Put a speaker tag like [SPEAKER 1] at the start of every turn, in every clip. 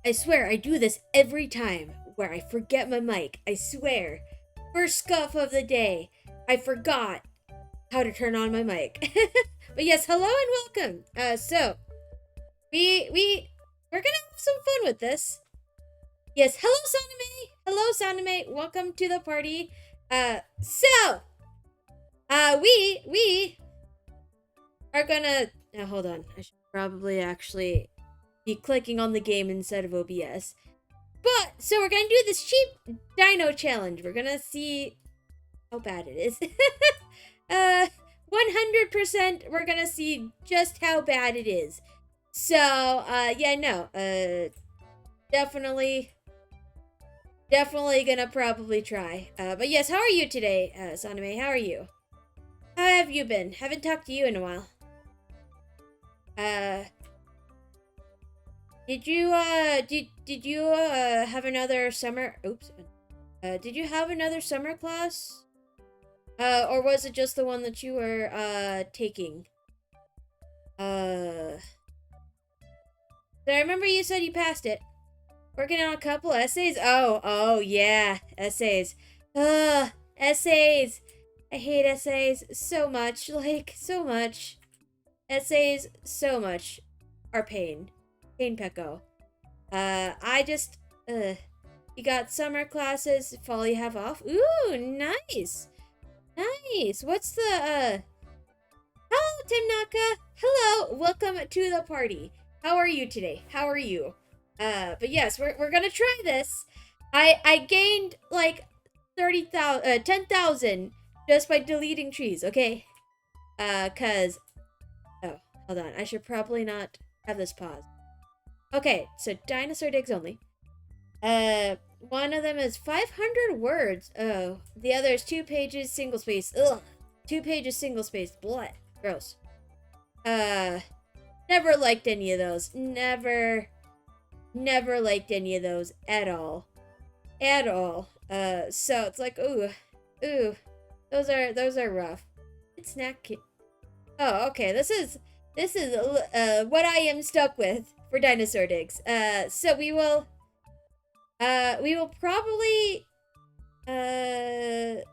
[SPEAKER 1] I swear I do this every time where I forget my mic. I swear. First scuff of the day. I forgot how to turn on my mic. But yes, hello and welcome. So we're gonna have some fun with this. Yes, hello Saname, welcome to the party. We are gonna hold on. I should probably actually be clicking on the game instead of OBS. But so we're gonna do this cheap dino challenge. We're gonna see how bad it is. 100% we're gonna see just how bad it is. So, yeah, no, definitely gonna probably try. But yes, how are you today, Saname? How are you? How have you been? Haven't talked to you in a while. Did you have another summer? Oops. Did you have another summer class? Or was it just the one that you were, taking? I remember you said you passed it. Working on a couple essays? Oh, yeah. Essays. Essays. I hate essays so much. Like, so much. Essays, so much. Are pain. Pain Pecco. You got summer classes, fall you have off. Ooh, nice. Nice. What's the, Hello, Tim Naka. Hello. Welcome to the party. How are you today? How are you? But yes, we're gonna try this. I gained, like, 10,000 just by deleting trees, okay? Cause... Oh, hold on. I should probably not have this pause. Okay, so dinosaur digs only. One of them is 500 words. Oh, the other is 2 pages, single space. Ugh. 2 pages, single space. Blah. Gross. Never liked any of those. Never liked any of those at all. At all. So it's like, ooh. Those are rough. It's snack kid. Oh, okay. This is what I am stuck with for dinosaur digs. So we will probably, they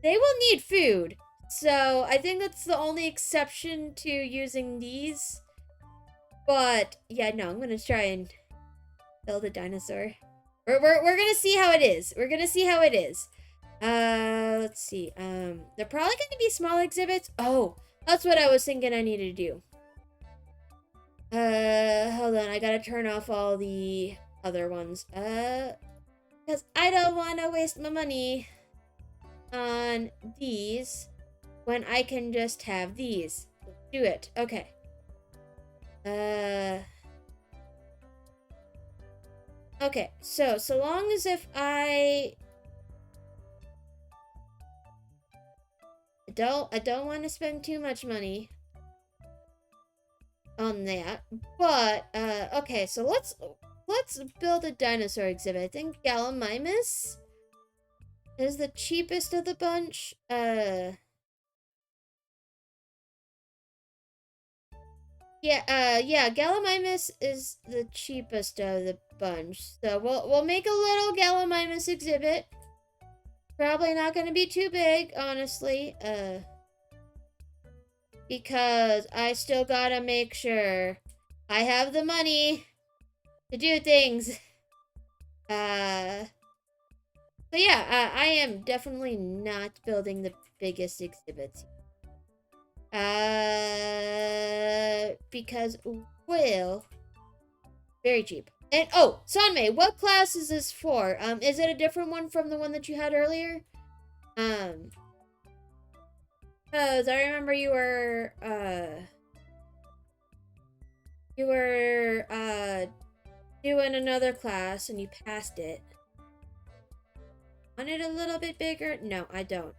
[SPEAKER 1] will need food. So I think that's the only exception to using these. But yeah, no, I'm gonna try and build a dinosaur. We're gonna see how it is. We're gonna see how it is. Let's see. They're probably gonna be small exhibits. Oh, that's what I was thinking I needed to do. Hold on. I gotta turn off all the other ones. Because I don't want to waste my money on these when I can just have these. Let's do it. Okay. Okay. So long as if I don't want to spend too much money on that, but okay, so let's build a dinosaur exhibit. I think Gallimimus is the cheapest of the bunch. Yeah, Gallimimus is the cheapest of the bunch. So we'll make a little Gallimimus exhibit. Probably not gonna be too big, honestly. Because I still gotta make sure I have the money to do things. So yeah, I am definitely not building the biggest exhibits. Because, well, very cheap. And, oh, Sanmei, what class is this for? Is it a different one from the one that you had earlier? Because I remember you were doing another class and you passed it. Want it a little bit bigger? No, I don't.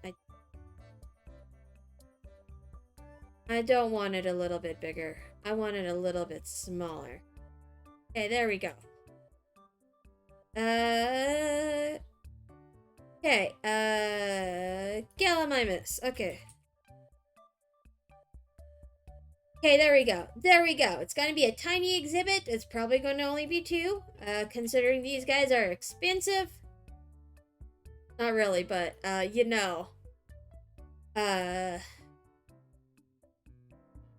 [SPEAKER 1] I don't want it a little bit bigger. I want it a little bit smaller. Okay, there we go. Okay, Gallimimus. Okay. Okay, there we go. There we go. It's gonna be a tiny exhibit. It's probably gonna only be 2, considering these guys are expensive. Not really, but, you know.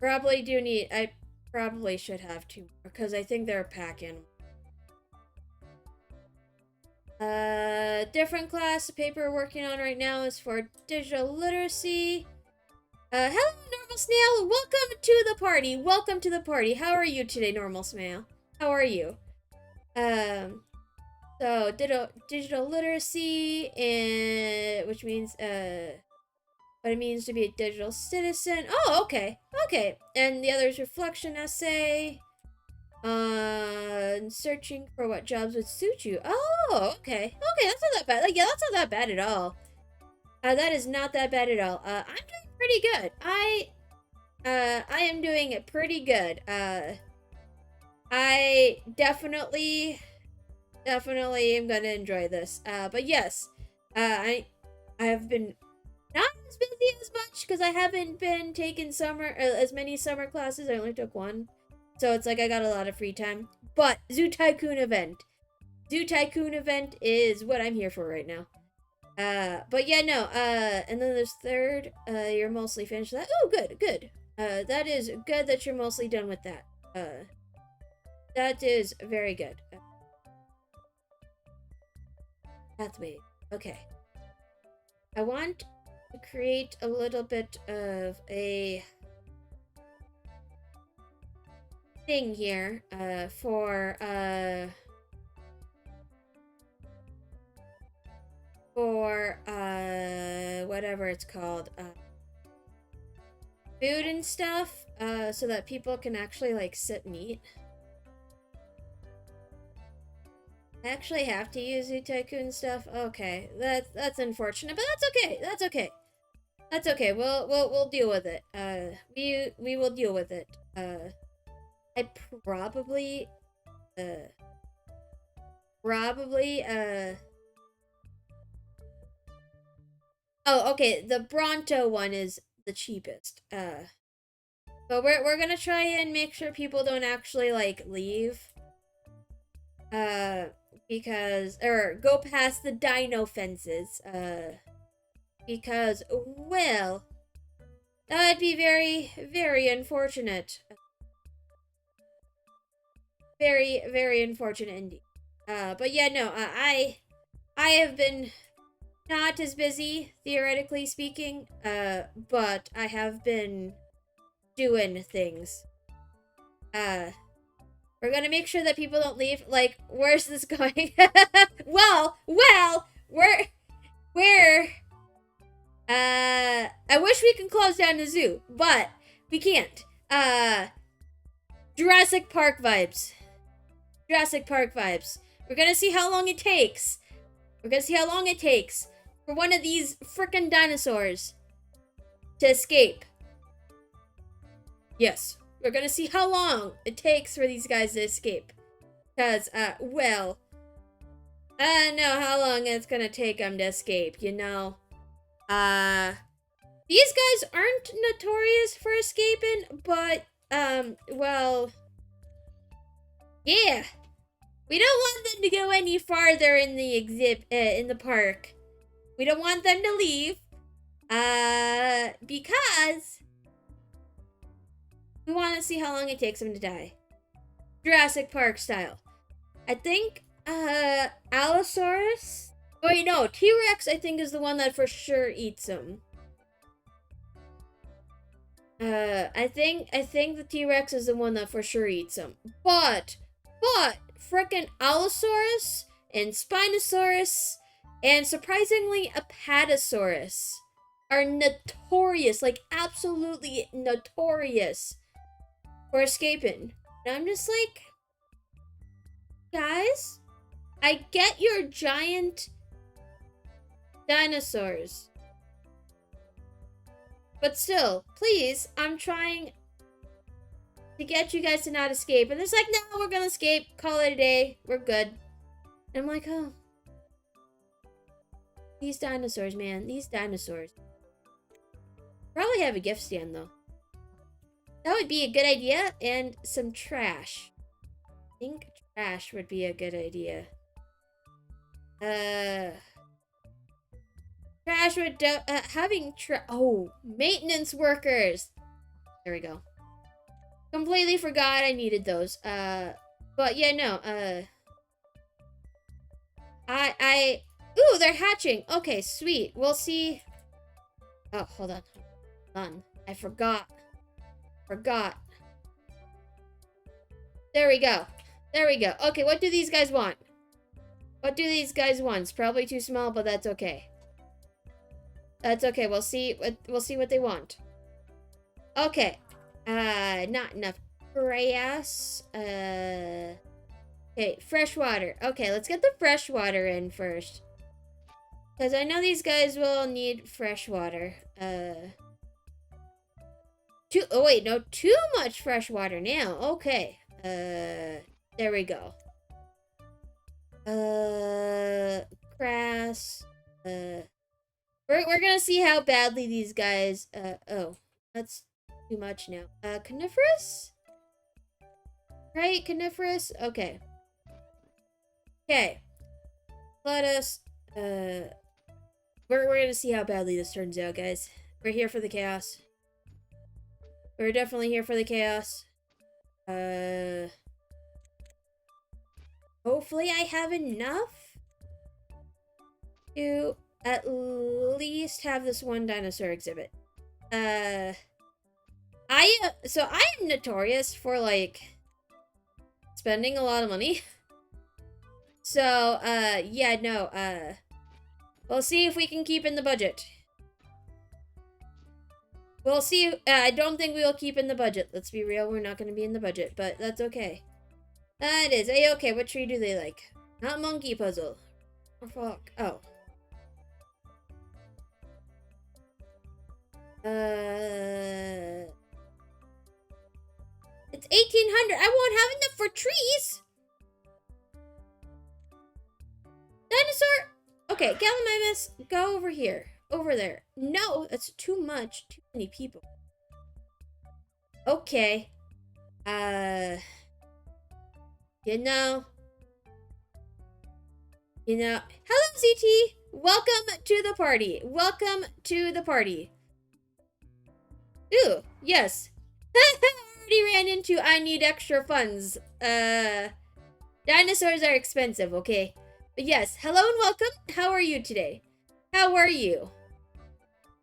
[SPEAKER 1] Probably do need, I probably should have 2 more, because I think they're a pack animal. Different class. The paper we're working on right now is for digital literacy. Hello, Normal Snail. Welcome to the party. Welcome to the party. How are you today, Normal Snail? How are you? So digital literacy, and which means what it means to be a digital citizen. Oh, okay, okay. And the other is reflection essay. Searching for what jobs would suit you. Oh, okay. Okay, that's not that bad. Like, yeah, that's not that bad at all. That is not that bad at all. I'm doing pretty good. I am doing pretty good. I definitely am gonna enjoy this. But yes, I have been not as busy as much because I haven't been taking as many summer classes. I only took 1. So it's like I got a lot of free time. But Zoo Tycoon event. Zoo Tycoon event is what I'm here for right now. But yeah, no, and then there's 3rd. You're mostly finished that. Oh, good, good. That is good that you're mostly done with that. That is very good. That's me. Okay. I want to create a little bit of a thing here, for whatever it's called, food and stuff, so that people can actually, like, sit and eat. I actually have to use Zoo Tycoon stuff? Okay, that's unfortunate, but that's okay, that's okay. That's okay, we'll deal with it. We will deal with it. I probably, oh, okay, the Bronto one is the cheapest. But we're gonna try and make sure people don't actually, like, leave. Because, or go past the dino fences, because, well, that'd be very, very unfortunate. Very, very unfortunate indeed. But yeah, no, I have been not as busy, theoretically speaking, but I have been doing things. We're gonna make sure that people don't leave. Like, where's this going? well, where, I wish we could close down the zoo, but we can't. Jurassic Park vibes. Jurassic Park vibes. We're gonna see how long it takes. We're gonna see how long it takes for one of these frickin' dinosaurs to escape. Yes, we're gonna see how long it takes for these guys to escape. Because, well, I don't know how long it's gonna take them to escape, you know? These guys aren't notorious for escaping, but, well, yeah. We don't want them to go any farther in the in the park. We don't want them to leave, because we want to see how long it takes them to die. Jurassic Park style. I think, Allosaurus? Oh, wait, no, T-Rex, I think, is the one that for sure eats them. I think the T-Rex is the one that for sure eats them. But, frickin' Allosaurus and Spinosaurus and surprisingly Apatosaurus are notorious, like absolutely notorious for escaping. And I'm just like, guys, I get your giant dinosaurs, but still, please, I'm trying to get you guys to not escape. And it's like, no, we're gonna escape. Call it a day. We're good. And I'm like, oh. These dinosaurs, man. These dinosaurs. Probably have a gift stand, though. That would be a good idea. And some trash. I think trash would be a good idea. Trash would maintenance workers. There we go. Completely forgot I needed those. But yeah, no. Ooh, they're hatching. Okay, sweet. We'll see. Oh, hold on. Hold on. I forgot. There we go. There we go. Okay, what do these guys want? What do these guys want? It's probably too small, but that's okay. That's okay. We'll see what they want. Okay. Not enough grass. Okay, fresh water. Okay, let's get the fresh water in first. Because I know these guys will need fresh water. Too much fresh water now. Okay. There we go. Grass. We're gonna see how badly these guys, oh, that's too much now. Coniferous? Right, coniferous? Okay. Okay. Let us, we're gonna see how badly this turns out, guys. We're here for the chaos. We're definitely here for the chaos. Hopefully I have enough to at least have this one dinosaur exhibit. I am notorious for, like, spending a lot of money. So, yeah, no, we'll see if we can keep in the budget. We'll see. I don't think we'll keep in the budget. Let's be real, we're not going to be in the budget, but that's okay. That is a-okay. What tree do they like? Not monkey puzzle. Oh, fuck. Oh. It's 1800. I won't have enough for trees. Dinosaur. Okay, Gallimimus, go over here. Over there. No, that's too much. Too many people. Okay. You know. Hello, ZT. Welcome to the party. Welcome to the party. Ooh, yes. Already ran into I need extra funds. Dinosaurs are expensive, okay? But yes, hello and welcome. How are you today? How are you?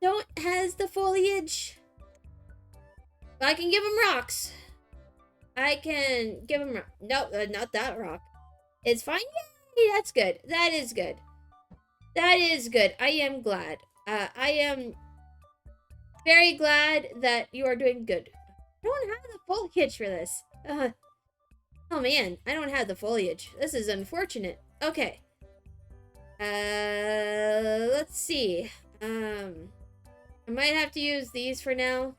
[SPEAKER 1] Don't has the foliage. I can give him rocks. I can give him no, not that rock. It's fine. Yay, that's good. That is good. That is good. I am glad. I am very glad that you are doing good. I don't have the foliage for this. Oh man, I don't have the foliage. This is unfortunate. Okay. Let's see. I might have to use these for now.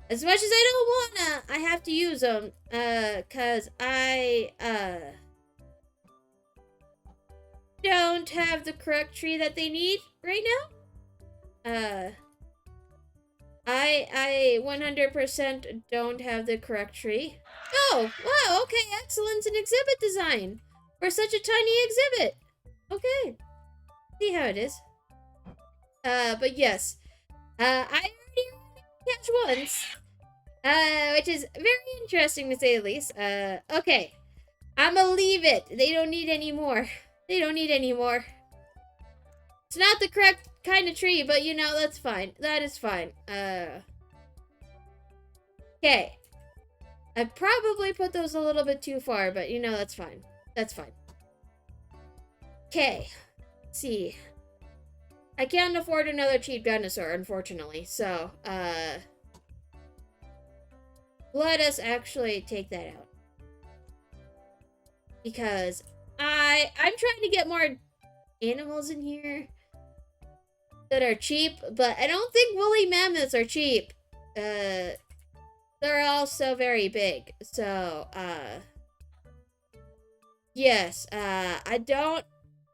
[SPEAKER 1] As much as I don't wanna, I have to use them. Cause I, don't have the correct tree that they need right now. I 100% don't have the correct tree. Oh, wow, okay, excellence in exhibit design. For such a tiny exhibit. Okay. See how it is. But yes. I already catch once. Which is very interesting to say the least. Okay. I'ma leave it. They don't need any more. They don't need any more. It's not the correct kind of tree, but you know, that's fine. That is fine. Okay. I probably put those a little bit too far, but you know, that's fine. That's fine. Okay. Let's see. I can't afford another cheap dinosaur, unfortunately. So, let us actually take that out. Because I'm trying to get more animals in here that are cheap, but I don't think woolly mammoths are cheap. They're also very big. So, yes, I don't,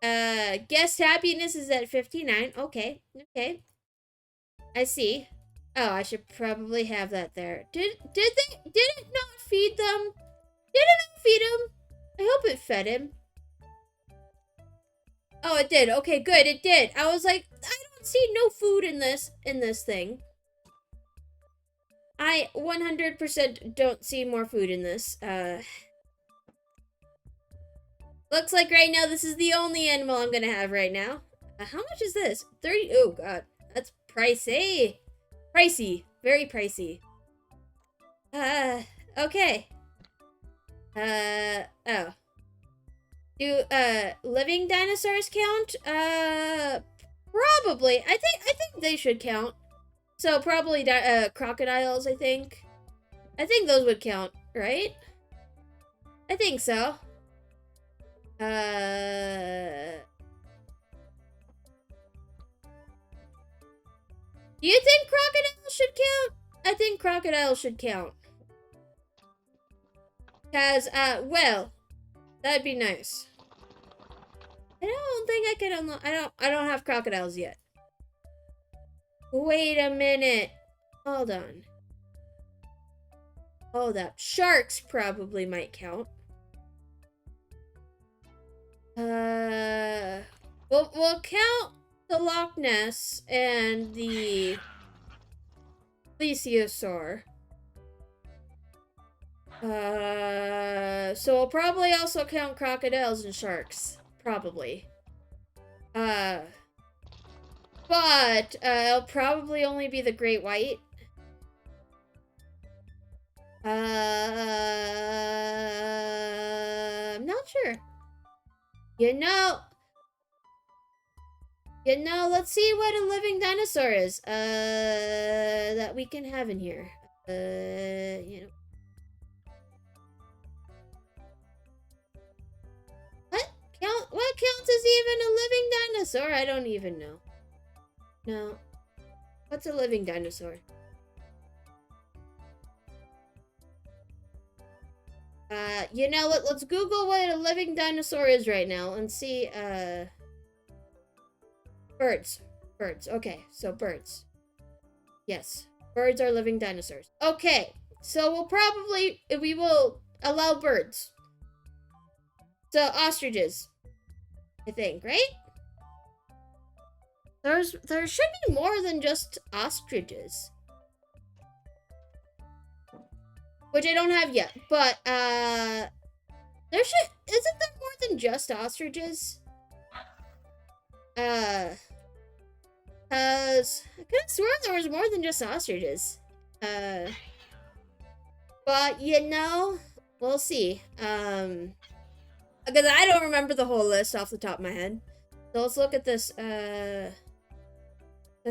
[SPEAKER 1] guest happiness is at 59. Okay, okay. I see. Oh, I should probably have that there. Did it not feed them? Did it not feed him? I hope it fed him. Oh, it did. Okay, good. It did. I was like, I don't see no food in this thing. I 100% don't see more food in this. Looks like right now this is the only animal I'm gonna have right now. How much is this? 30. Oh god, that's pricey. Pricey, very pricey. Okay. Oh. Do living dinosaurs count? Probably. I think they should count. So probably crocodiles, I think. I think those would count, right? I think so. Do you think crocodiles should count? I think crocodiles should count. Cause, well, that'd be nice. I don't think I can unlock. I don't have crocodiles yet. Wait a minute. Hold on. Hold up. Sharks probably might count. We'll count the Loch Ness and the Plesiosaur. So we'll probably also count crocodiles and sharks. Probably. But it'll probably only be the great white. I'm not sure. You know, let's see what a living dinosaur is, that we can have in here. You know. What counts as even a living dinosaur? I don't even know. No. What's a living dinosaur? You know what? Let's Google what a living dinosaur is right now and see, birds. Birds. Okay, so birds. Yes. Birds are living dinosaurs. Okay, so we will allow birds. So, ostriches. I think, right? There should be more than just ostriches. Which I don't have yet, but, isn't there more than just ostriches? Cause I could have sworn there was more than just ostriches. But, you know, we'll see. Because I don't remember the whole list off the top of my head. So let's look at this, I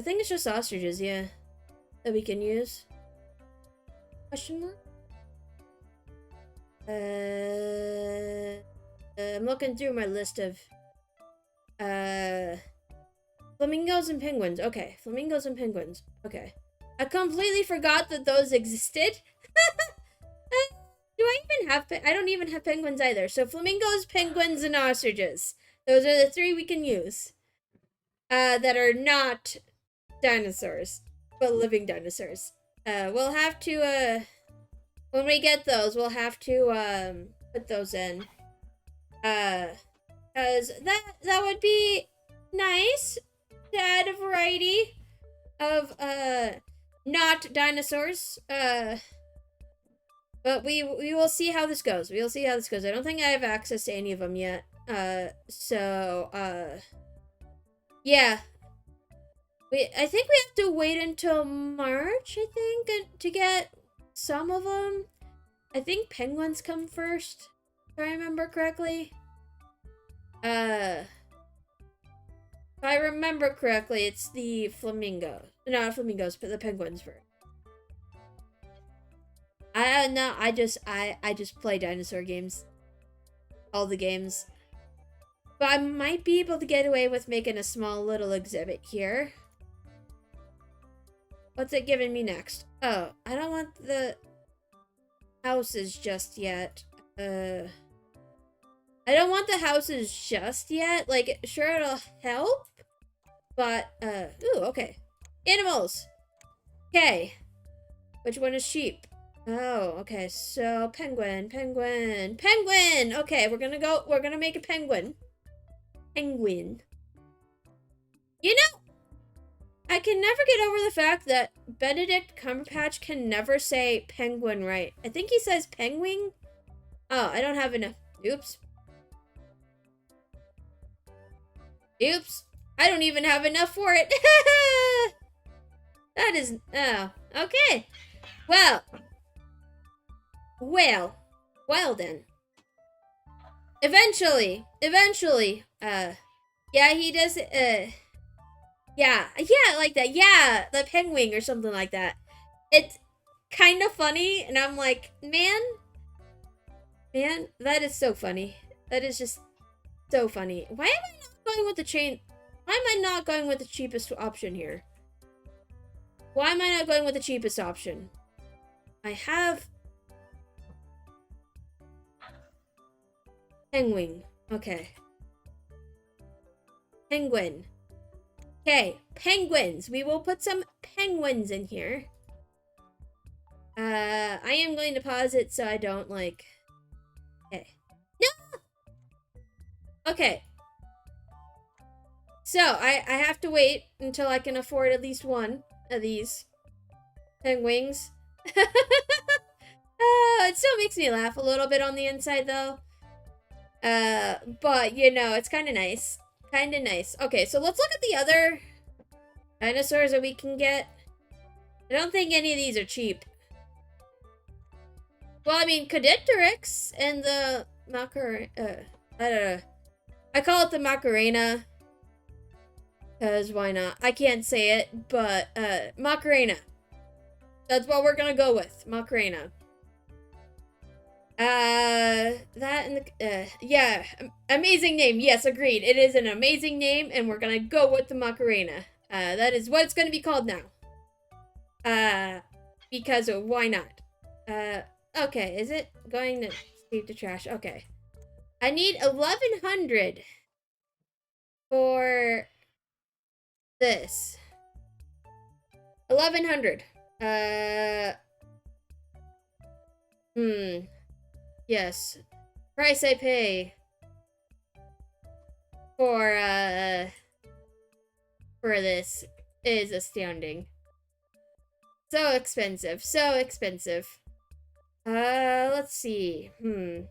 [SPEAKER 1] think it's just ostriches, yeah, that we can use. Question mark? I'm looking through my list of, flamingos and penguins. Okay, flamingos and penguins. Okay. I completely forgot that those existed. Do I even have, I don't even have penguins either. So flamingos, penguins, and ostriches. Those are the three we can use. That are not dinosaurs, but living dinosaurs. We'll have to, when we get those, we'll have to, put those in. Cause that would be nice to add a variety of, not dinosaurs. But we will see how this goes. We will see how this goes. I don't think I have access to any of them yet. Yeah. I think we have to wait until March, I think, to get some of them. I think penguins come first, if I remember correctly. If I remember correctly, it's the flamingo. No, not flamingos, but the penguins first. No, I just play dinosaur games. All the games. But I might be able to get away with making a small little exhibit here. What's it giving me next? Oh, I don't want the houses just yet. I don't want the houses just yet. Like, sure, it'll help. But, ooh, okay. Animals! Okay. Which one is sheep? Oh, okay. So penguin. Okay, we're gonna make a penguin. Penguin. You know, I can never get over the fact that Benedict Cumberbatch can never say penguin right. I think he says penguin. Oh, I don't have enough. Oops. Oops. I don't even have enough for it. That is... Oh, okay. Well, then. Eventually, yeah, he does, yeah, like that, yeah, the penguin or something like that. It's kind of funny, and I'm like, man, that is so funny. That is just so funny. Why am I not going with the chain? Why am I not going with the cheapest option here? Why am I not going with the cheapest option? I have penguin. Okay. Penguin. Okay, penguins. We will put some penguins in here. I am going to pause it so I don't, like... Okay. No! Okay. So, I have to wait until I can afford at least one of these penguins. It still makes me laugh a little bit on the inside, though. But, you know, it's kind of nice. Kind of nice. Okay, so let's look at the other dinosaurs that we can get. I don't think any of these are cheap. Well, I mean, Caudipteryx and the Macarena. I don't know. I call it the Macarena. Because why not? I can't say it, but, Macarena. That's what we're gonna go with. Macarena. That and the, yeah. Amazing name. Yes, agreed. It is an amazing name, and we're gonna go with the Macarena. That is what it's gonna be called now. Because why not? Okay, is it going to save the trash? Okay. I need 1,100 for this. 1,100. Yes. Price I pay for this is astounding. So expensive. So expensive. Let's see. Do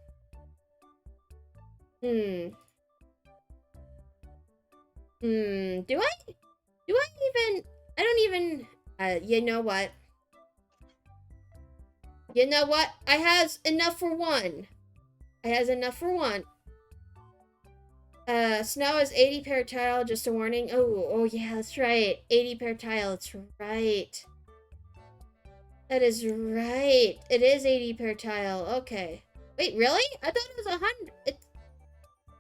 [SPEAKER 1] I even... I don't even... you know what? You know what? I has enough for one. Snow is 80 per tile, just a warning. Oh yeah, that's right. 80 per tile, that's right. That is right. It is 80 per tile. Okay. Wait, really? I thought it was 100. It's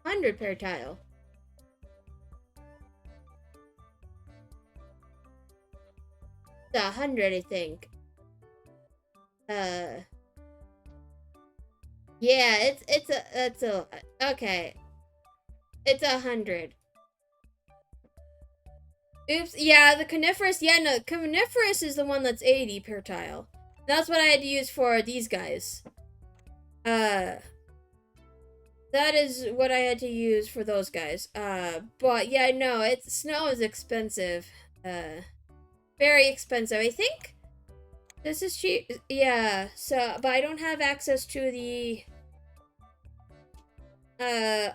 [SPEAKER 1] 100 per tile. It's 100, I think. Yeah, it's a, okay. It's 100. Oops, yeah, the coniferous, yeah, no, coniferous is the one that's 80 per tile. That's what I had to use for these guys. That is what I had to use for those guys. But yeah, no, snow is expensive. Very expensive. I think this is cheap. Yeah, so, but I don't have access to the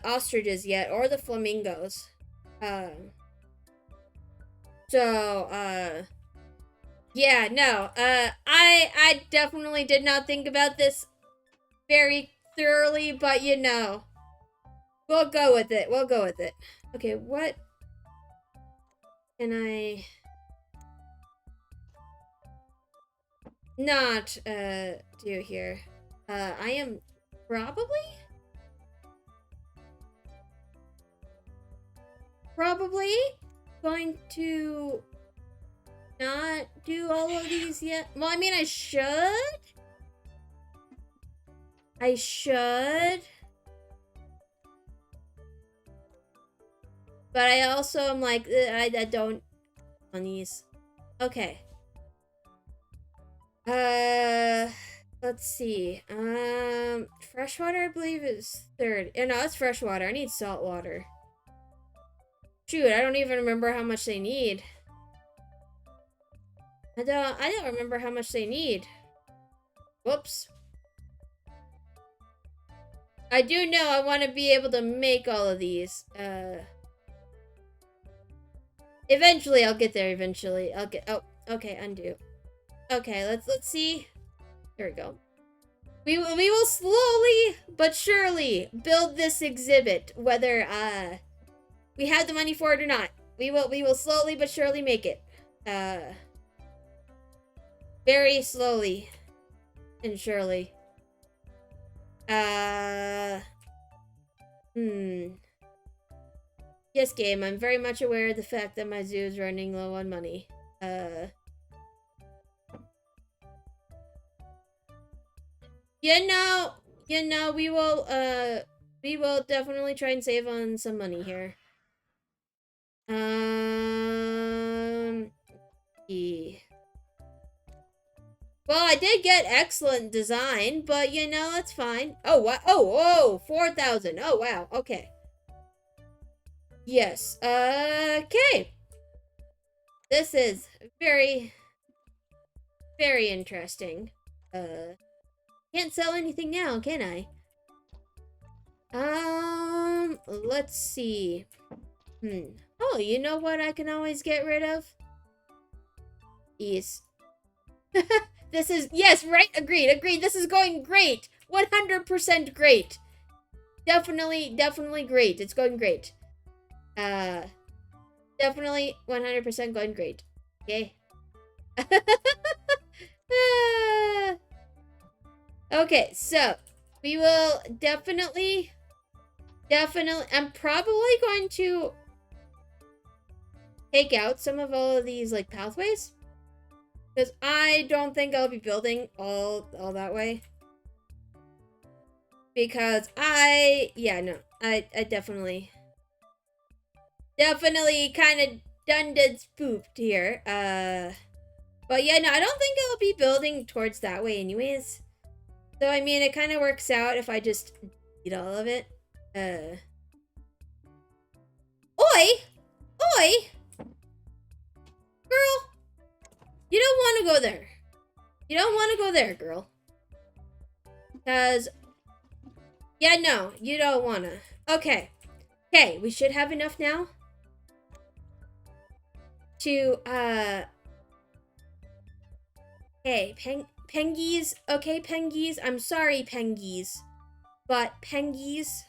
[SPEAKER 1] ostriches yet, or the flamingos. Yeah, no, I definitely did not think about this very thoroughly, but you know, we'll go with it. Okay, what can I not, do here? I am probably going to not do all of these yet. Well, I mean, I should. But I also am like, I don't on these. Okay. Let's see. Freshwater, I believe, is third. No, it's freshwater. I need salt water. Shoot, I don't even remember how much they need. I don't remember how much they need. Whoops. I do know I want to be able to make all of these. Eventually, I'll get there. Eventually, I'll get. Oh, okay, undo. Okay, let's see. Here we go. We will slowly but surely build this exhibit, whether we have the money for it or not. We will slowly but surely make it. Very slowly and surely. Yes, game, I'm very much aware of the fact that my zoo is running low on money. You know, we will definitely try and save on some money here. Yeah. Well, I did get excellent design, but you know, that's fine. Oh, what? Oh, 4,000. Oh, wow. Okay. Yes. Okay. This is very, very interesting. Can't sell anything now, can I? Let's see. Oh, you know what I can always get rid of? These. This is, yes, right? Agreed. This is going great. 100% great. Definitely great. It's going great. Definitely 100% going great. Okay. Okay, so we will definitely, I'm probably going to take out some of all of these, like, pathways. Because I don't think I'll be building all that way. Because I definitely kind of done spoofed here. But yeah, no, I don't think I'll be building towards that way anyways. So, I mean, it kind of works out if I just eat all of it. Oi! Girl! You don't want to go there. You don't want to go there, girl. Because, yeah, no, you don't want to. Okay. Okay, we should have enough now to, hey, Pengies. Okay, Pengies. I'm sorry, Pengies. But Pengies,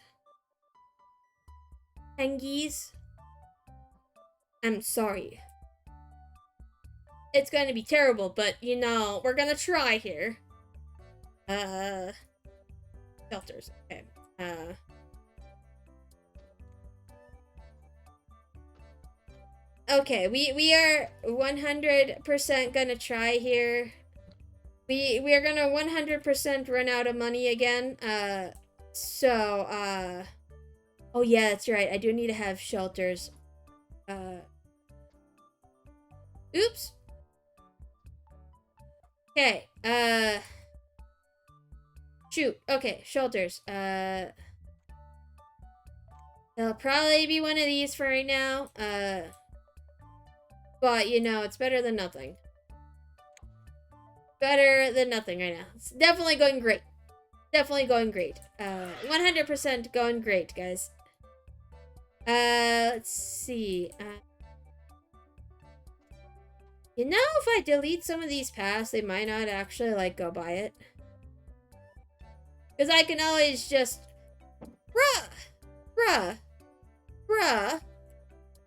[SPEAKER 1] I'm sorry. It's going to be terrible, but, you know, we're going to try here. Shelters. Okay. Okay, we are 100% gonna try here. We are gonna 100% run out of money again. Oh yeah, that's right. I do need to have shelters. Oops. Okay, shoot. Okay, shelters. There'll probably be one of these for right now. But, you know, it's better than nothing. Better than nothing right now. It's definitely going great. 100% going great, guys. Let's see. You know, if I delete some of these paths, they might not actually, like, go by it. Because I can always just... Bruh.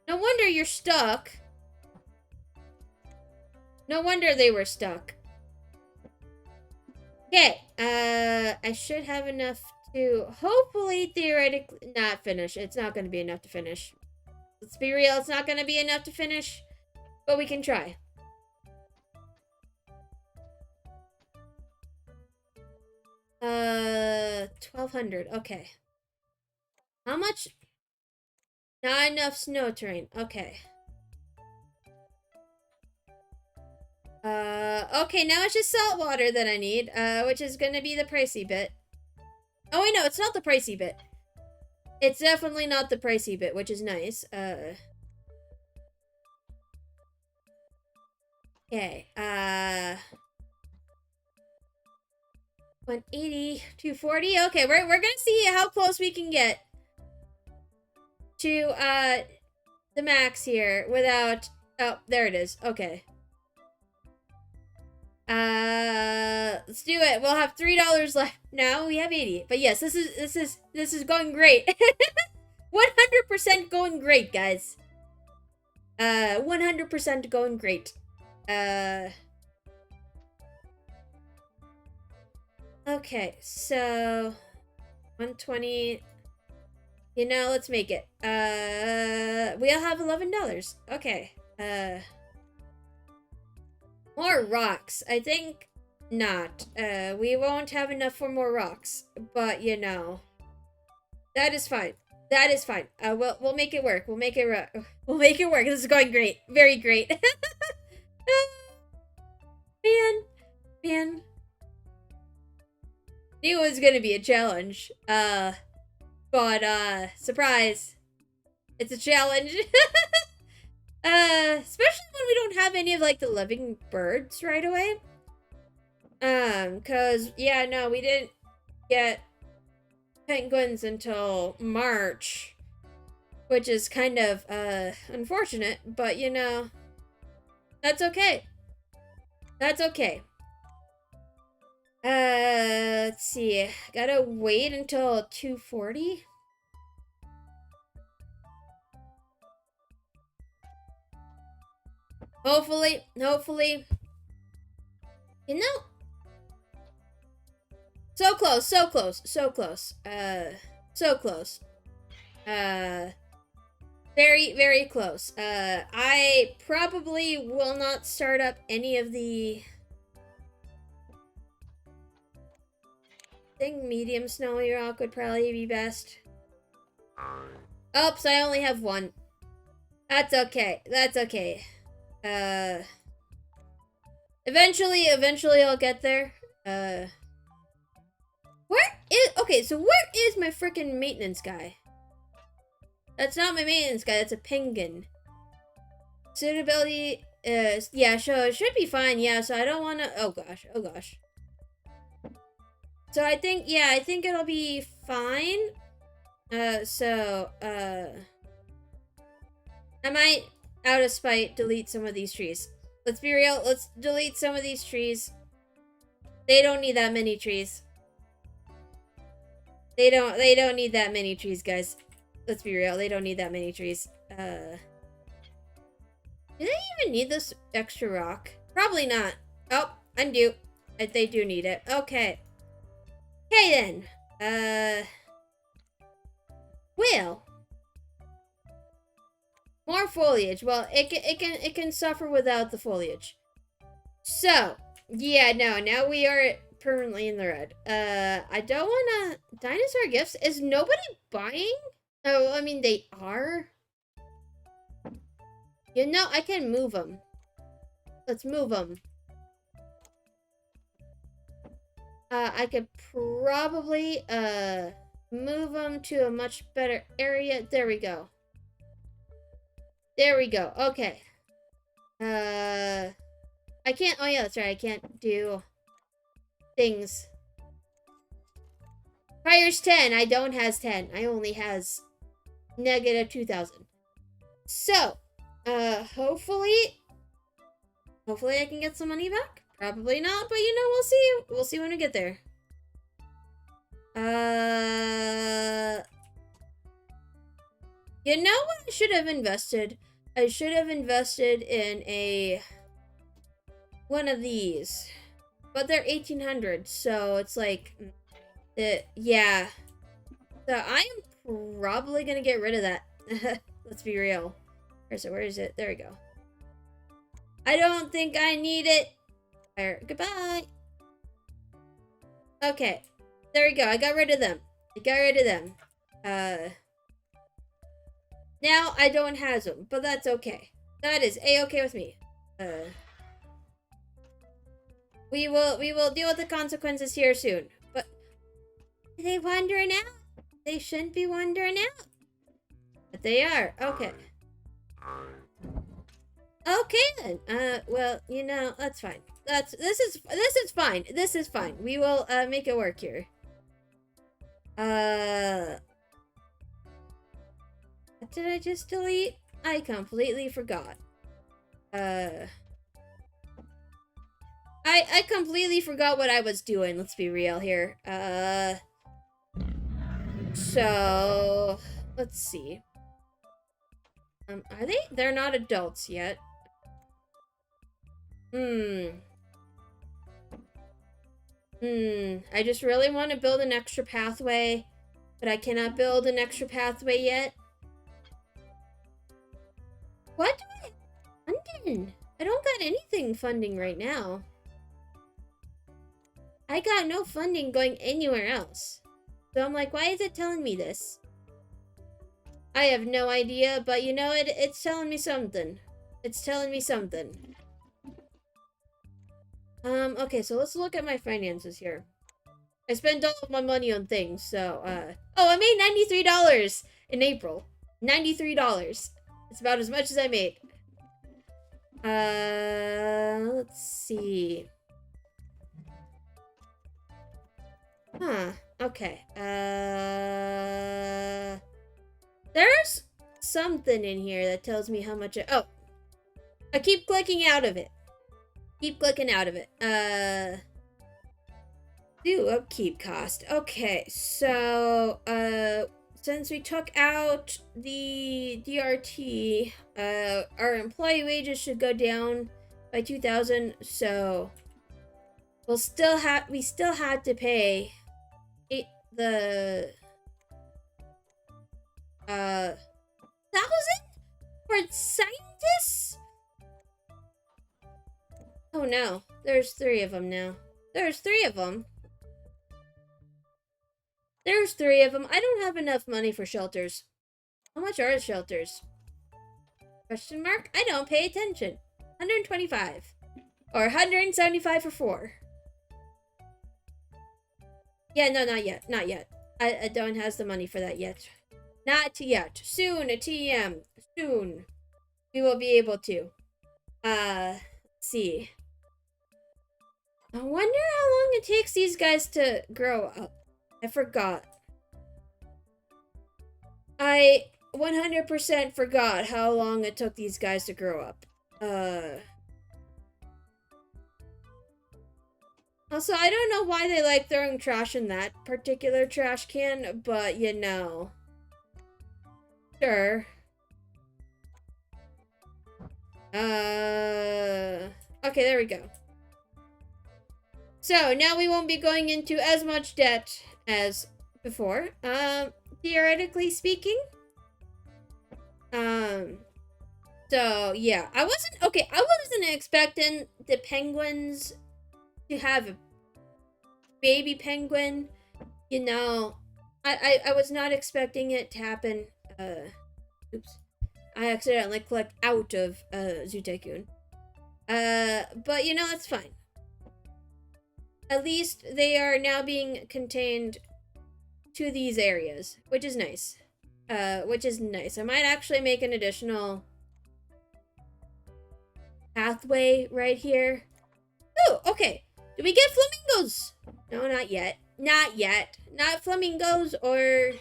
[SPEAKER 1] No wonder you're stuck. No wonder they were stuck. Okay, I should have enough to hopefully, theoretically, not finish. It's not going to be enough to finish. Let's be real, it's not going to be enough to finish, but we can try. $1,200, okay. How much? Not enough snow terrain, okay. Okay, now it's just salt water that I need, which is gonna be the pricey bit. Oh, wait, no, it's not the pricey bit. It's definitely not the pricey bit, which is nice. Okay, 180, 240. Okay, we're gonna see how close we can get to, the max here without, oh, there it is. Okay. Let's do it. We'll have $3 left. Now we have 80. But yes, this is going great. 100% going great, guys. 100% going great. Okay, so 120. You know, let's make it. We'll have $11. Okay. More rocks. I think not. We won't have enough for more rocks. But, you know, that is fine. That is fine. We'll make it work. We'll make it work. This is going great. Very great. Man. Knew it was gonna be a challenge. But surprise. It's a challenge. Especially when we don't have any of, like, the living birds right away. Cause, yeah, no, we didn't get penguins until March. Which is kind of, unfortunate, but, you know, that's okay. That's okay. Let's see. Gotta wait until 240. Hopefully. You know. So close. So close. Very, very close. I probably will not start up any of the... I think medium snowy rock would probably be best. Oops, I only have one. That's okay. Eventually I'll get there. Okay, so where is my freaking maintenance guy? That's not my maintenance guy, that's a penguin. Suitability yeah, so it should be fine, yeah, so I don't wanna, oh gosh. So I think it'll be fine. I might, out of spite, delete some of these trees. Let's be real, let's delete some of these trees. They don't need that many trees. They don't need that many trees, guys. Let's be real, they don't need that many trees. Do they even need this extra rock? Probably not. Oh, undo. They do need it. Okay. Okay then. Well. More foliage. Well, it can suffer without the foliage. So, yeah, no, now we are permanently in the red. I don't wanna... Dinosaur gifts? Is nobody buying? Oh, I mean, they are. You know, I can move them. Let's move them. I could probably, move them to a much better area. There we go. Okay. I can't, oh yeah, that's right, I can't do things. Fire's 10, I don't has 10. I only has negative 2,000. So, hopefully I can get some money back. Probably not, but you know, we'll see. We'll see when we get there. You know what I should have invested? I should have invested in one of these. But they're 1,800, so it's like, yeah. So I am probably gonna get rid of that. Let's be real. Where is it? There we go. I don't think I need it. Goodbye. Okay. There we go. I got rid of them. Now I don't have them, but that's okay. That is A-okay with me. We will deal with the consequences here soon. But are they wandering out? They shouldn't be wandering out. But they are. Okay. Okay then. Well, you know, that's fine. This is fine. This is fine. We will make it work here. What did I just delete? I completely forgot. I completely forgot what I was doing. Let's be real here. So let's see. Are they? They're not adults yet. I just really want to build an extra pathway, but I cannot build an extra pathway yet. What do I have funding? I don't got anything funding right now. I got no funding going anywhere else. So I'm like, why is it telling me this? I have no idea, but you know, it's telling me something. It's telling me something. Okay, so let's look at my finances here. I spent all of my money on things, so, oh, I made $93 in April. $93. It's about as much as I made. Let's see. Huh, okay. There's something in here that tells me how much oh! I keep clicking out of it. Keep clicking out of it. Do upkeep cost. Okay, so, since we took out the DRT, our employee wages should go down by 2,000, so we still had to pay the 1,000 for scientists? Oh no, there's 3 of them now. There's 3 of them. There's 3 of them. I don't have enough money for shelters. How much are the shelters? Question mark? I don't pay attention. 125. Or 175 for 4. Yeah, no, not yet. Not yet. I don't have the money for that yet. Not yet. Soon, a TM. Soon. We will be able to. Let's see. I wonder how long it takes these guys to grow up. I forgot. I 100% forgot how long it took these guys to grow up. Also, I don't know why they like throwing trash in that particular trash can, but you know. Sure. Okay, there we go. So, now we won't be going into as much debt as before. Theoretically speaking. So, yeah. I wasn't expecting the penguins to have a baby penguin. You know, I was not expecting it to happen. Oops. I accidentally clicked out of, Zoo Tycoon. But, you know, that's fine. At least they are now being contained to these areas, which is nice. I might actually make an additional pathway right here. Oh, okay. Do we get flamingos? No, not yet. Not yet. Not flamingos or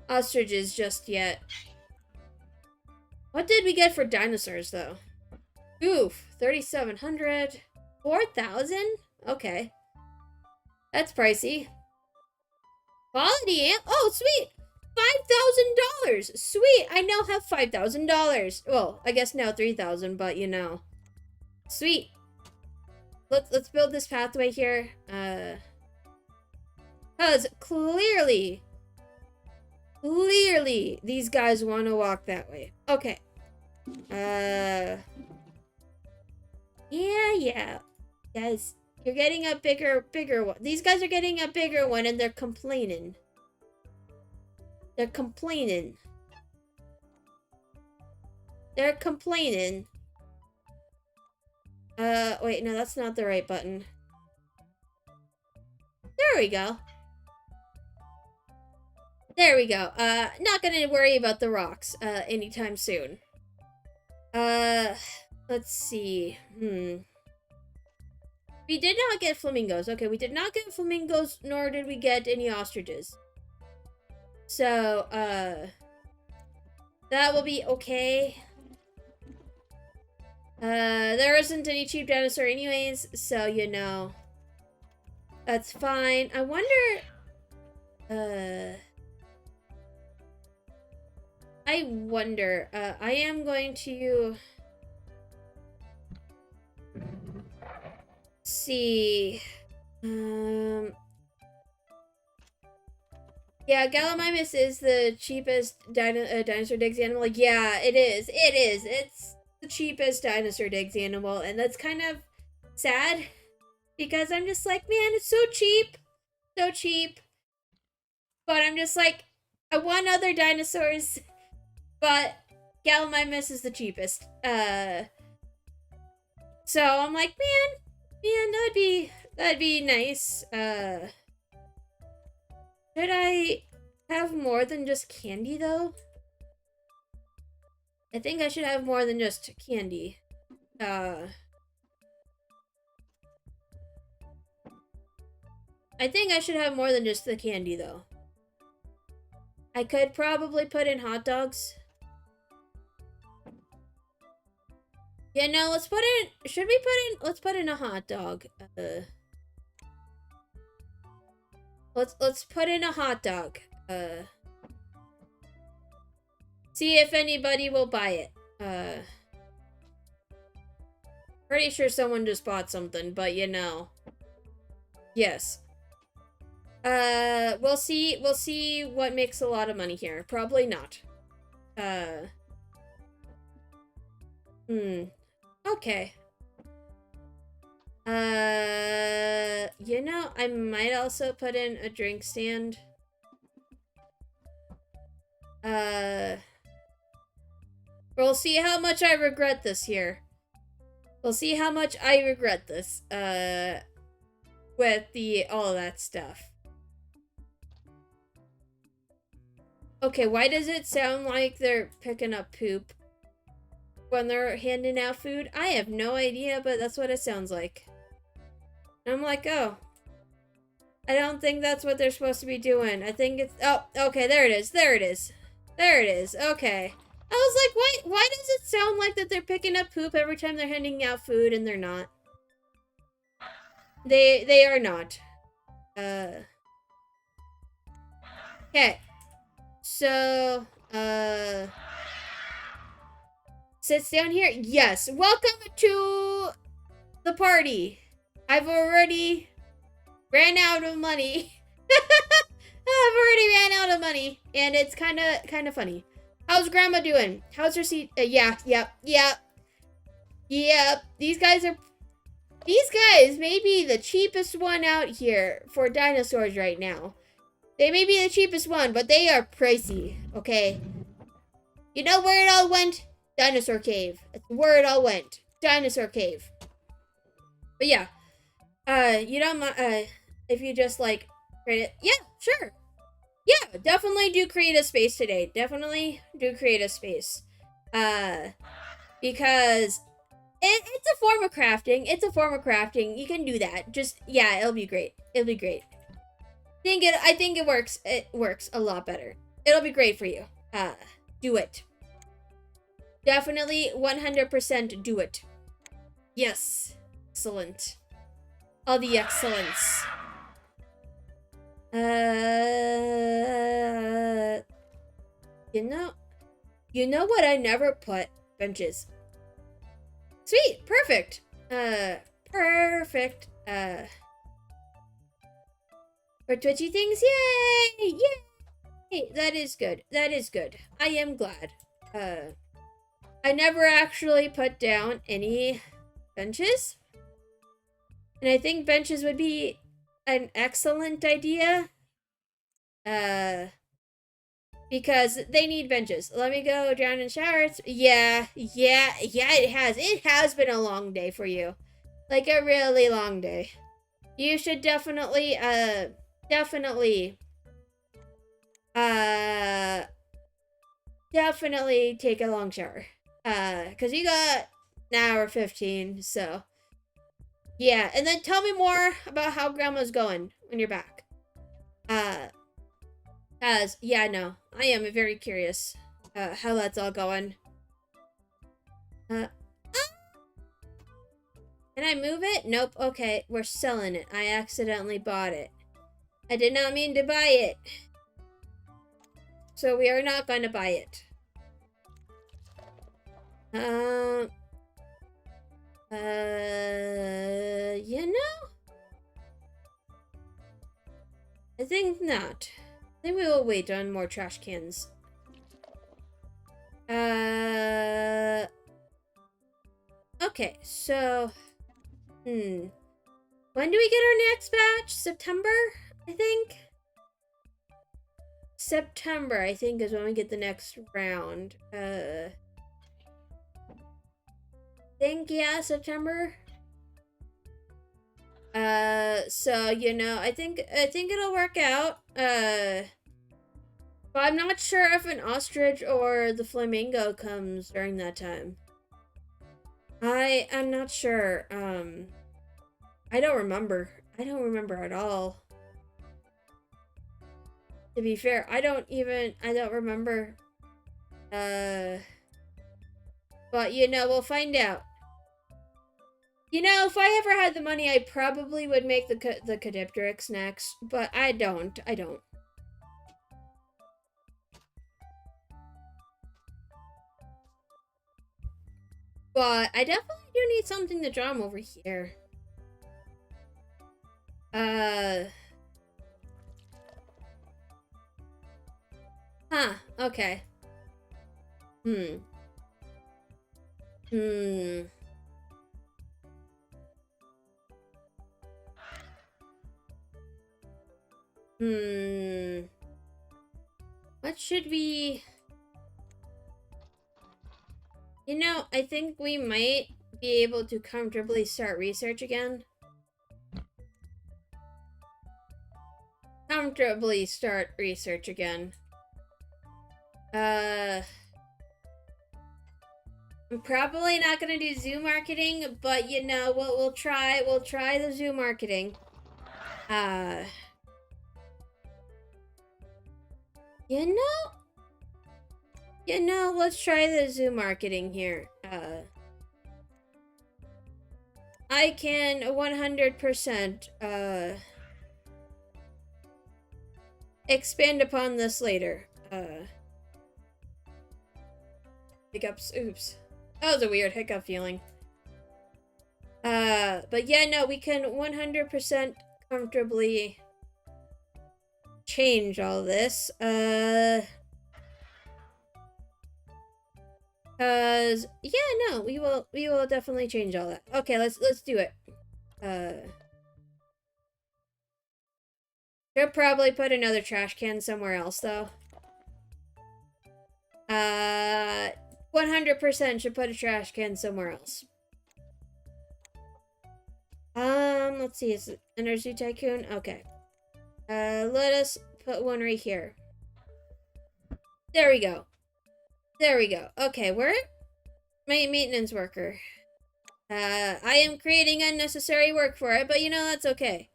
[SPEAKER 1] ostriches just yet. What did we get for dinosaurs, though? Oof, 3,700. 4,000? Okay. That's pricey. Quality amp? Oh, sweet! $5,000! Sweet! I now have $5,000. Well, I guess now 3,000, but you know. Sweet. Let's build this pathway here. Cause clearly these guys want to walk that way. Okay. Yeah. Guys, you're getting a bigger one. These guys are getting a bigger one and they're complaining. They're complaining. Wait, no, that's not the right button. There we go. There we go. Not gonna worry about the rocks, anytime soon. Let's see. We did not get flamingos. Okay, we did not get flamingos, nor did we get any ostriches. So, that will be okay. There isn't any cheap dinosaur anyways, so, you know, that's fine. I wonder, I am going to see, yeah, Gallimimus is the cheapest dinosaur digs animal. Like, yeah, it is. It is. It's the cheapest dinosaur digs animal, and that's kind of sad because I'm just like, man, it's so cheap. So cheap. But I'm just like, I want other dinosaurs, but Gallimimus is the cheapest. So I'm like, man, that'd be nice. Should I have more than just candy, though? I think I should have more than just candy. I think I should have more than just the candy, though. I could probably put in hot dogs. Yeah, no, let's put in... Let's put in a hot dog. Let's put in a hot dog. See if anybody will buy it. Pretty sure someone just bought something, but you know. Yes. We'll see what makes a lot of money here. Probably not. Okay. You know, I might also put in a drink stand. We'll see how much I regret this here. We'll see how much I regret this, with all of that stuff. Okay, why does it sound like they're picking up poop when they're handing out food? I have no idea, but that's what it sounds like. And I'm like, oh. I don't think that's what they're supposed to be doing. I think it's... Oh, okay, there it is. There it is. There it is. Okay. I was like, why does it sound like that they're picking up poop every time they're handing out food, and they're not? They are not. Okay. So, sits down here? Yes. Welcome to the party. I've already ran out of money. I've already ran out of money, and it's kind of funny. How's Grandma doing? How's her seat? Yeah. These guys may be the cheapest one out here for dinosaurs right now. They may be the cheapest one, but they are pricey, okay? You know where it all went? Dinosaur Cave. That's where it all went. Dinosaur Cave. But yeah. You don't mind, if you just, like, create it. Yeah, sure. Yeah, definitely do create a space today. Definitely do create a space. Because it's a form of crafting. It's a form of crafting. You can do that. Just, yeah, it'll be great. It'll be great. I think it works. It works a lot better. It'll be great for you. Do it. Definitely 100% do it. Yes. Excellent. All the excellence. You know what I never put? Benches. Sweet. Perfect. Perfect. For twitchy things, yay! Yay! That is good. That is good. I am glad. I never actually put down any benches. And I think benches would be an excellent idea. Because they need benches. Let me go down and shower. Yeah, it has. It has been a long day for you. Like a really long day. You should definitely, definitely take a long shower. Cause you got an hour 15, so. Yeah, and then tell me more about how grandma's going when you're back. Yeah, no, I am very curious, how that's all going. Can I move it? Nope. Okay, we're selling it. I accidentally bought it. I did not mean to buy it. So we are not going to buy it. You know? I think not. I think we will wait on more trash cans. Okay, so... When do we get our next batch? September, I think? September, I think, is when we get the next round. I think, yeah, September. So, you know, I think it'll work out. But I'm not sure if an ostrich or the flamingo comes during that time. I'm not sure. I don't remember. I don't remember at all. To be fair, I don't remember. But, you know, we'll find out. You know, if I ever had the money, I probably would make the Cadipteryx next, but I don't. But I definitely do need something to draw him over here. Huh, okay. What should we... You know, I think we might be able to comfortably start research again. I'm probably not gonna do zoo marketing, but you know, we'll try the zoo marketing. You know, let's try the zoo marketing here. I can 100%, expand upon this later. Hiccups, oops. That was a weird hiccup feeling. But yeah, no, we can 100% comfortably change all this. Cause yeah, no, we will definitely change all that. Okay, let's do it. Should probably put another trash can somewhere else though. 100% should put a trash can somewhere else. Let's see, is it Energy Tycoon? Okay. Let us put one right here. There we go. Okay, where? My maintenance worker. I am creating unnecessary work for it, but you know, that's okay.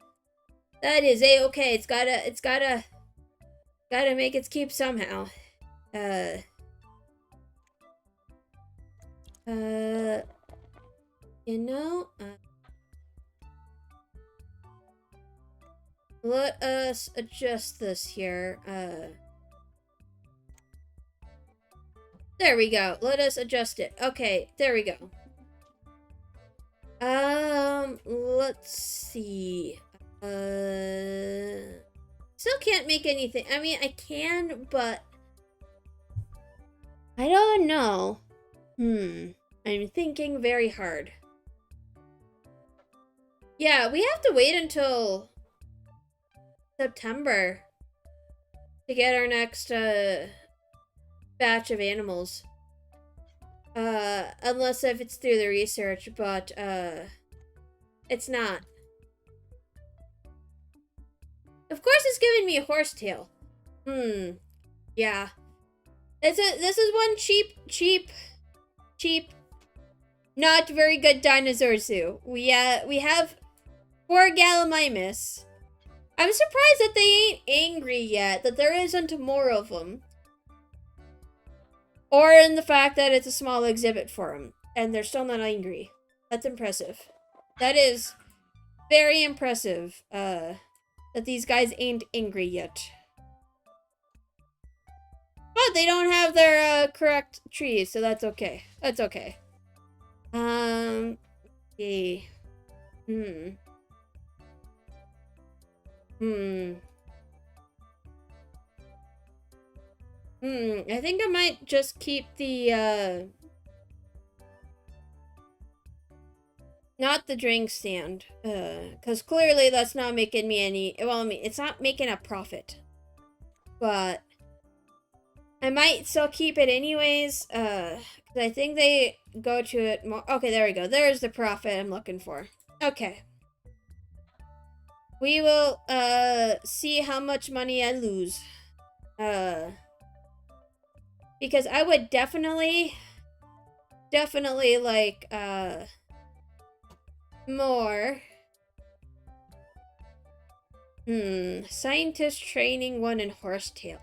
[SPEAKER 1] That is a-okay. It's gotta make its keep somehow. You know, let us adjust this here. There we go. Let us adjust it. Okay, there we go. Let's see. Still can't make anything. I mean, I can, but I don't know. I'm thinking very hard. Yeah, we have to wait until September to get our next, batch of animals. Unless if it's through the research, but, It's not. Of course it's giving me a horsetail. Yeah. This is one cheap, not very good dinosaur zoo. We have 4 Gallimimus. I'm surprised that they ain't angry yet, that there isn't more of them. Or in the fact that it's a small exhibit for them, and they're still not angry. That's impressive. That is very impressive, that these guys ain't angry yet. But they don't have their, correct trees, so that's okay. That's okay. Okay. I think I might just keep the, not the drink stand. Because clearly that's not making me any, well, I mean, it's not making a profit. But I might still keep it anyways, because I think they go to it more. Okay, there we go. There's the profit I'm looking for. Okay. We will, see how much money I lose. Because I would definitely like, more. Scientist training 1 in horsetail.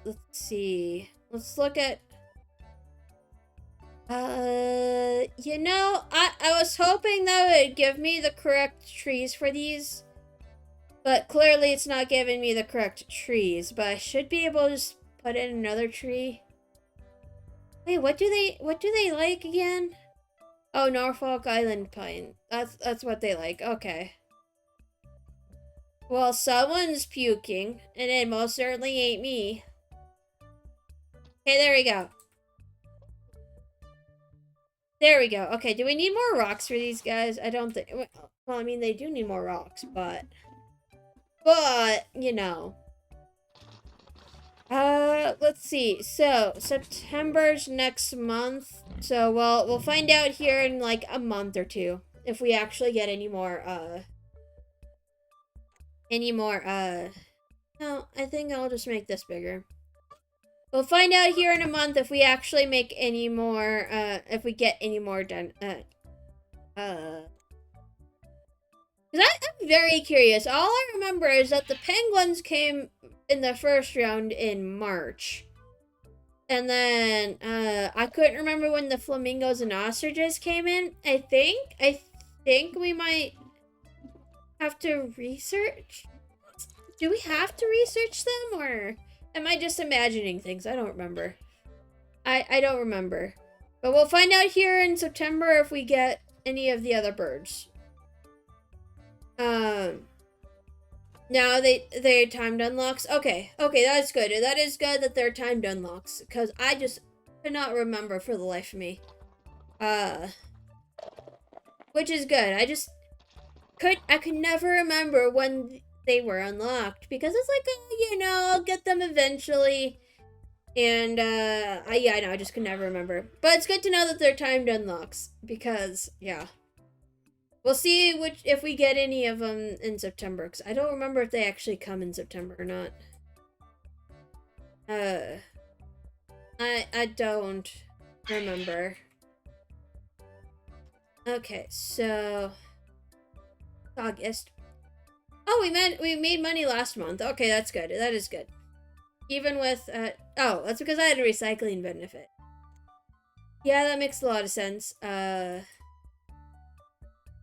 [SPEAKER 1] Let's see. Let's look at, you know, I was hoping that it would give me the correct trees for these, but clearly it's not giving me the correct trees, but I should be able to just put in another tree. Wait, what do they like again? Oh, Norfolk Island pine. That's what they like. Okay. Well, someone's puking, and it most certainly ain't me. Okay, there we go. There we go. Okay, do we need more rocks for these guys? I don't think... Well, I mean, they do need more rocks, but... you know. Let's see. So, September's next month. So, we'll find out here in, like, a month or two. If we actually get any more, no, I think I'll just make this bigger. We'll find out here in a month if we actually make any more, if we get any more done, because I'm very curious. All I remember is that the penguins came in the first round in March. And then, I couldn't remember when the flamingos and ostriches came in. I think we might have to research. Do we have to research them, or am I just imagining things? I don't remember. I don't remember. But we'll find out here in September if we get any of the other birds. Now they timed unlocks. Okay, that is good. That is good that they're timed unlocks, because I just could not remember for the life of me. Which is good. I could never remember when they were unlocked, because it's like, you know, I'll get them eventually. And, yeah, I know, I just could never remember. But it's good to know that they're timed unlocks, because, yeah. We'll see if we get any of them in September, because I don't remember if they actually come in September or not. I don't remember. Okay, so August. Oh, we made money last month. Okay, that's good. That is good. Even with oh, that's because I had a recycling benefit. Yeah, that makes a lot of sense. Oh,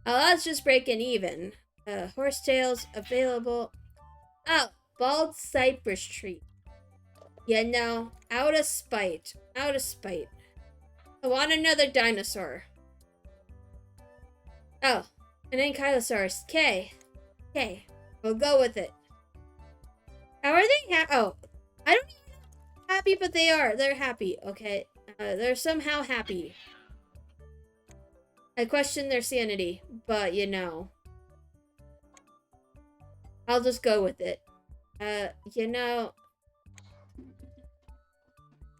[SPEAKER 1] that's just breaking even. Horsetails available. Oh, bald cypress tree. Yeah, no. Out of spite. Out of spite. I want another dinosaur. Oh, an ankylosaurus. Okay. Okay. We'll go with it. How are they oh. I don't even know how happy, but they are. They're happy. Okay. They're somehow happy. I question their sanity, but you know. I'll just go with it. You know.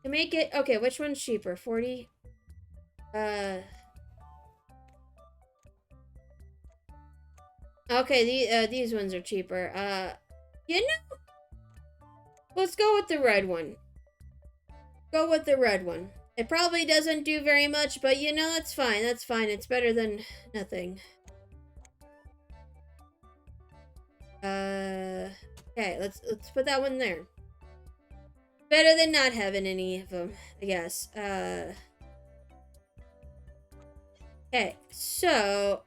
[SPEAKER 1] To make it, okay, which one's cheaper? 40? Okay, these ones are cheaper. You know, let's go with the red one. Go with the red one. It probably doesn't do very much, but you know, that's fine. That's fine. It's better than nothing. Okay, let's put that one there. Better than not having any of them, I guess. Okay, so,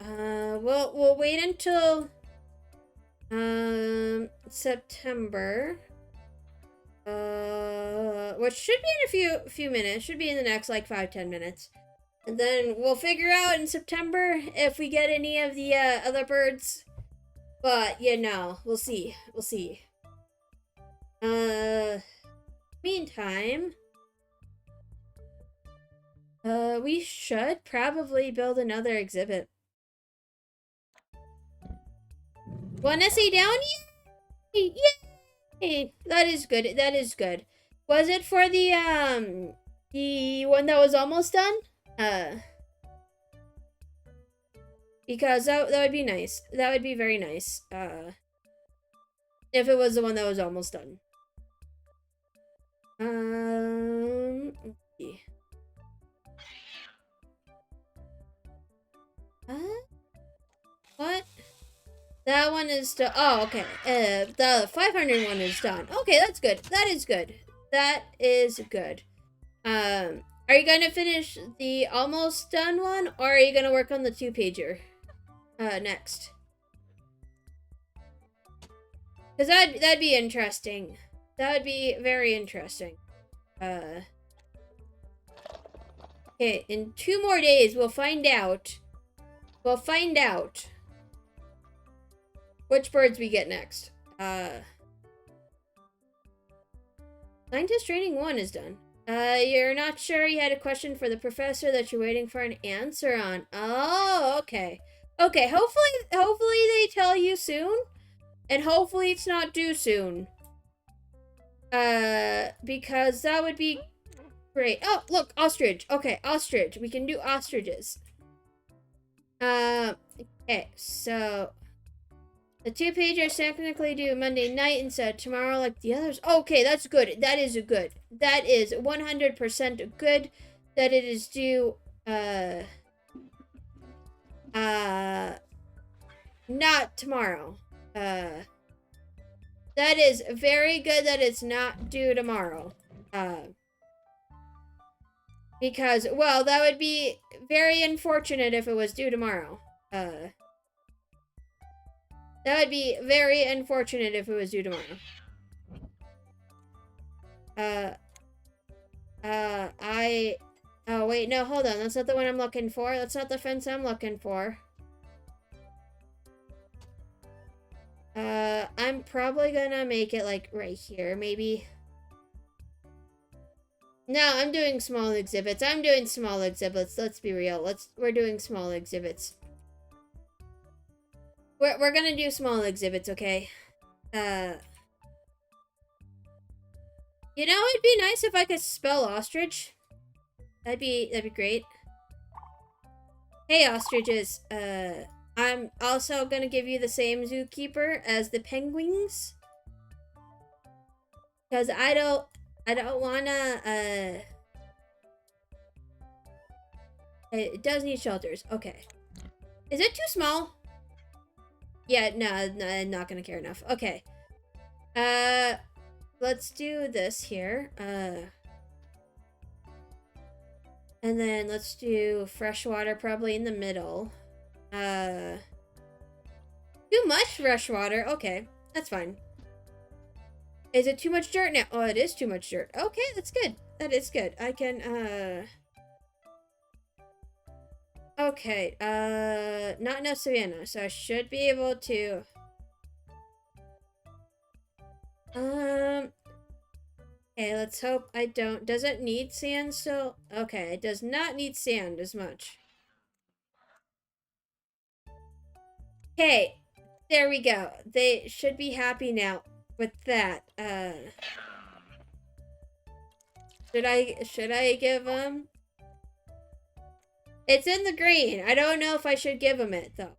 [SPEAKER 1] we'll wait until, September. Which should be in a few minutes. Should be in the next, like, 5-10 minutes. And then we'll figure out in September if we get any of the, other birds. But, you know, we'll see. We'll see. Meantime, we should probably build another exhibit. Wanna see down? Yay! That is good. That is good. Was it for the one that was almost done? Because that would be nice. That would be very nice. If it was the one that was almost done. Let's see. What? That one is done. Oh, okay. The 500 one is done. Okay, that's good. That is good. That is good. Are you gonna finish the almost done one, or are you gonna work on the 2-pager? Next. Because that'd be interesting. That would be very interesting. Okay, in 2 more days, we'll find out. We'll find out which birds we get next. Scientist training 1 is done. You're not sure you had a question for the professor that you're waiting for an answer on. Oh, okay. Okay, hopefully they tell you soon. And hopefully it's not due soon. Because that would be great. Oh, look, ostrich. Okay, ostrich. We can do ostriches. Okay, so the 2-pager technically due Monday night instead of tomorrow like the others. Okay, that's good. That is good. That is 100% good that it is due, not tomorrow. That is very good that it's not due tomorrow. Because, well, that would be very unfortunate if it was due tomorrow. That would be very unfortunate if it was due tomorrow. Oh, wait, no, hold on. That's not the one I'm looking for. That's not the fence I'm looking for. I'm probably gonna make it, like, right here, maybe. No, I'm doing small exhibits. I'm doing small exhibits. Let's be real. We're doing small exhibits. We're gonna do small exhibits, okay? You know, it'd be nice if I could spell ostrich. That'd be great. Hey, ostriches. I'm also gonna give you the same zookeeper as the penguins. Because I don't wanna, it does need shelters. Okay. Is it too small? Yeah, no, I'm not gonna care enough. Okay. Let's do this here. And then let's do freshwater probably in the middle. Too much freshwater. Okay, that's fine. Is it too much dirt now? Oh, it is too much dirt. Okay, that's good. That is good. I can, okay, not enough savanna, so I should be able to, okay, let's hope I don't, does it need sand still? Okay, it does not need sand as much. Okay, there we go. They should be happy now with that. Should I give them? It's in the green. I don't know if I should give them it, though.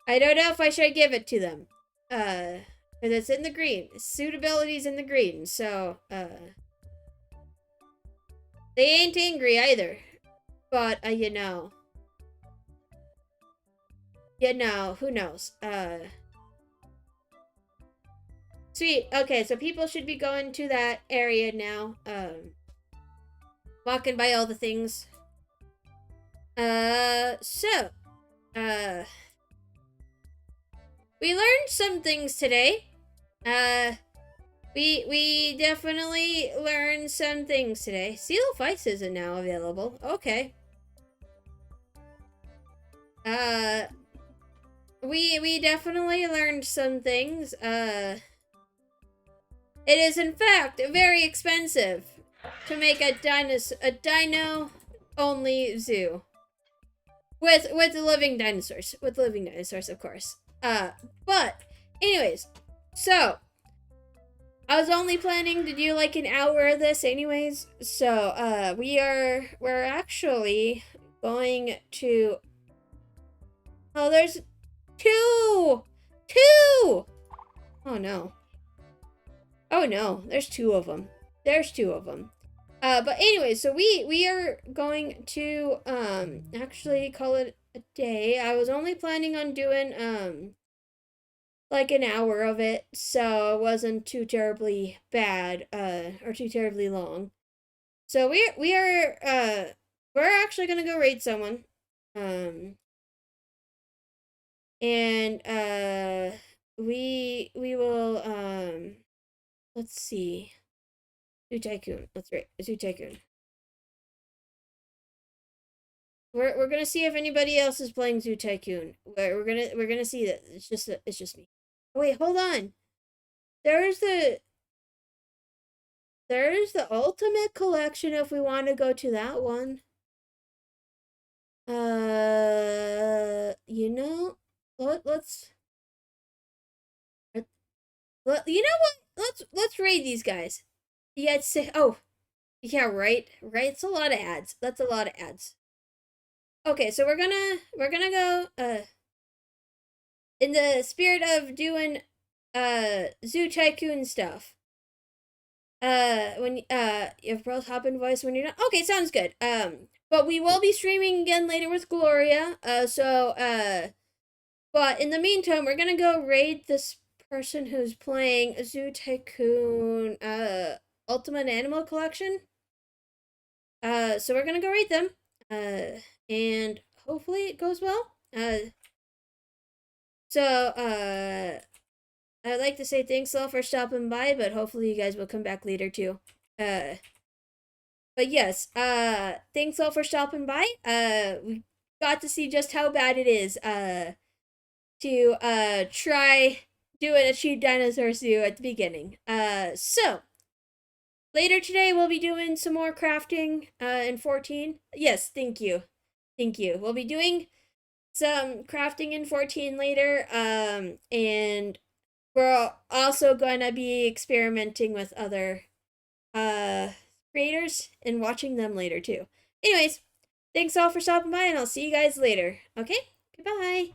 [SPEAKER 1] I don't know if I should give it to them. Because it's in the green. Suitability's in the green, so, they ain't angry either. But, you know. Who knows? Sweet. Okay, so people should be going to that area now. Walking by all the things. So, we learned some things today. We definitely learned some things today. Seal of Ice isn't now available. Okay. We definitely learned some things. It is in fact very expensive to make a dino only zoo. With living dinosaurs. With living dinosaurs, of course. But anyways, so I was only planning to do like an hour of this anyways. So we're actually going to, oh, there's two. Oh no, there's two of them. But anyway, so we are going to actually call it a day. I was only planning on doing like an hour of it, so it wasn't too terribly bad or too terribly long. So we're actually gonna go raid someone, and we will let's see. Zoo Tycoon. That's right. Zoo Tycoon. We're gonna see if anybody else is playing Zoo Tycoon. We're gonna see that it's just me. Oh, wait, hold on. There's the ultimate collection if we want to go to that one. You know, let's you know what? Let's raid these guys. Yeah, oh, yeah, right. It's a lot of ads. That's a lot of ads. Okay, so we're gonna go in the spirit of doing Zoo Tycoon stuff. When you have both hop in voice when you're not. Okay, sounds good. But we will be streaming again later with Gloria. But in the meantime, we're gonna go raid this person who's playing Zoo Tycoon Ultimate Animal Collection. So we're gonna go raid them. And hopefully it goes well. I'd like to say thanks all for stopping by, but hopefully you guys will come back later too. But yes, thanks all for stopping by. We got to see just how bad it is to try doing a cheap dinosaur zoo at the beginning. So later today we'll be doing some more crafting in 14. Yes, thank you. We'll be doing some crafting in 14 later, and we're also gonna be experimenting with other creators and watching them later too. Anyways, thanks all for stopping by, and I'll see you guys later. Okay, goodbye.